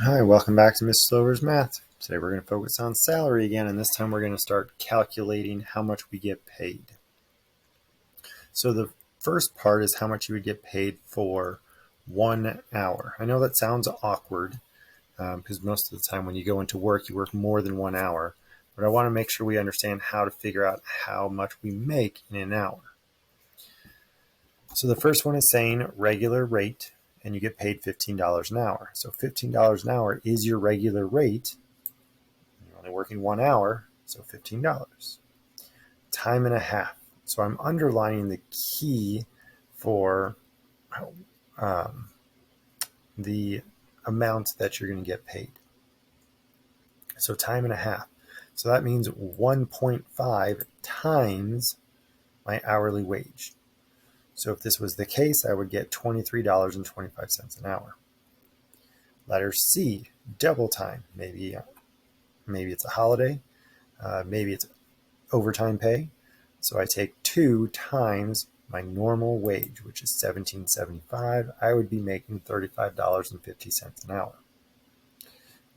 Hi, welcome back to Miss Slover's Math. Today we're going to focus on salary again, and this time we're going to start calculating how much we get paid. So the first part is how much you would get paid for 1 hour. I know that sounds awkward because most of the time when you go into work, you work more than 1 hour, but I want to make sure we understand how to figure out how much we make in an hour. So the first one is saying regular rate, and you get paid $15 an hour. So $15 an hour is your regular rate. You're only working 1 hour, so $15. Time and a half. So I'm underlining the key for the amount that you're going to get paid. So time and a half. So that means 1.5 times my hourly wage. So if this was the case, I would get $23.25 an hour. Letter C, double time. Maybe it's a holiday. Maybe it's overtime pay. So I take 2 times my normal wage, which is $17.75. I would be making $35.50 an hour.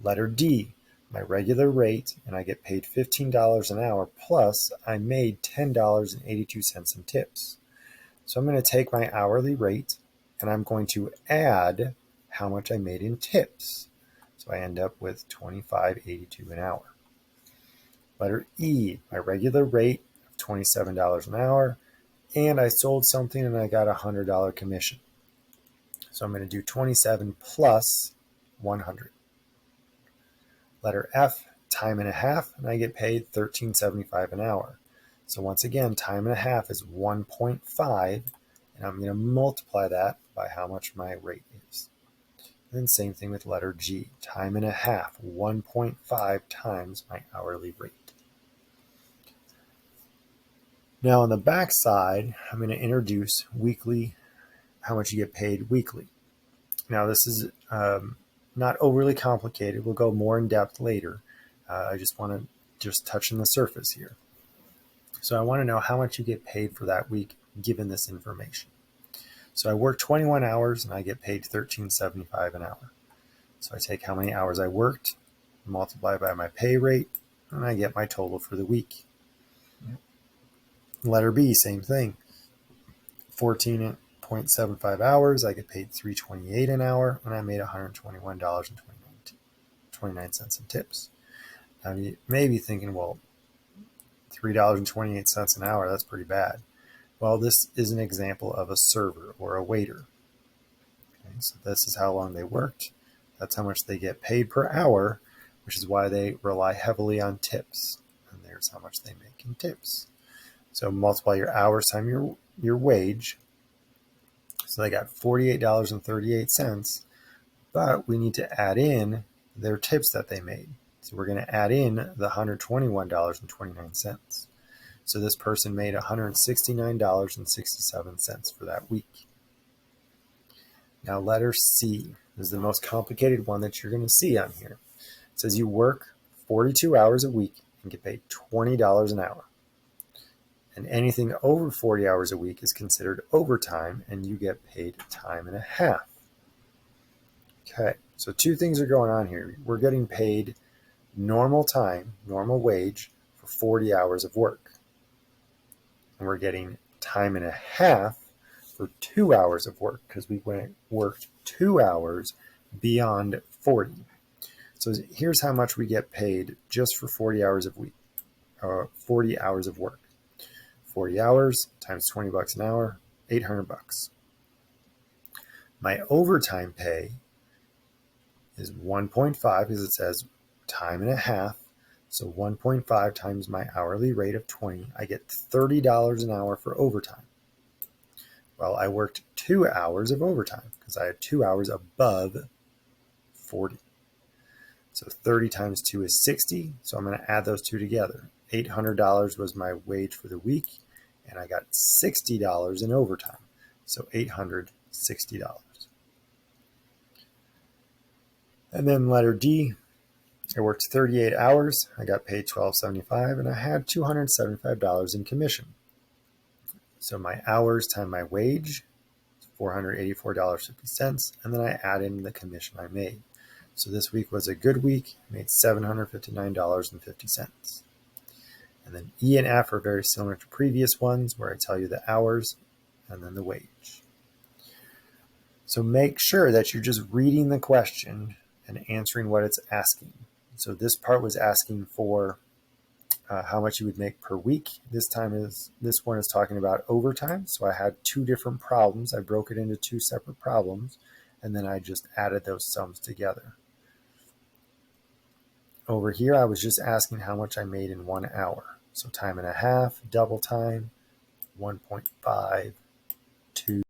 Letter D, my regular rate, and I get paid $15 an hour, plus I made $10.82 in tips. So I'm going to take my hourly rate and I'm going to add how much I made in tips. So I end up with $25.82 an hour. Letter E, my regular rate of $27 an hour, and I sold something and I got a $100 commission. So I'm going to do 27 plus 100. Letter F, time and a half, and I get paid $13.75 an hour. So once again, time and a half is 1.5, and I'm going to multiply that by how much my rate is. And then same thing with letter G, time and a half, 1.5 times my hourly rate. Now on the back side, I'm going to introduce weekly, how much you get paid weekly. Now this is not overly complicated. We'll go more in depth later. I just want to touch on the surface here. So I want to know how much you get paid for that week given this information. So I work 21 hours and I get paid $13.75 an hour. So I take how many hours I worked, multiply by my pay rate, and I get my total for the week. Letter B, same thing. 14.75 hours, I get paid $3.28 an hour, and I made $121.29 in tips. Now you may be thinking, well, $3.28 an hour, that's pretty bad. Well, this is an example of a server or a waiter. Okay, so this is how long they worked. That's how much they get paid per hour, which is why they rely heavily on tips. And there's how much they make in tips. So multiply your hours times your wage. So they got $48.38, but we need to add in their tips that they made. So we're going to add in the $121.29. So this person made $169.67 for that week. Now letter C is the most complicated one that you're going to see on here. It says you work 42 hours a week and get paid $20 an hour. And anything over 40 hours a week is considered overtime, and you get paid time and a half. Okay, so 2 things are going on here. We're getting paid normal time, normal wage for 40 hours of work. And we're getting time and a half for 2 hours of work because we worked 2 hours beyond 40. So here's how much we get paid just for 40 hours of 40 hours of work. 40 hours times $20 an hour, $800. My overtime pay is 1.5 because it says time and a half. So 1.5 times my hourly rate of 20, I get $30 an hour for overtime. Well, I worked 2 hours of overtime because I had 2 hours above 40. So 30 times 2 is 60. So I'm going to add those two together. $800 was my wage for the week, and I got $60 in overtime. So $860. And then letter D, I worked 38 hours. I got paid $12.75, and I had $275 in commission. So my hours times my wage, $484.50, and then I add in the commission I made. So this week was a good week, made $759.50. And then E and F are very similar to previous ones where I tell you the hours and then the wage. So make sure that you're just reading the question and answering what it's asking. So this part was asking for how much you would make per week. This one is talking about overtime. So I had two different problems. I broke it into two separate problems, and then I just added those sums together. Over here, I was just asking how much I made in 1 hour. So time and a half, double time, 1.5, 2.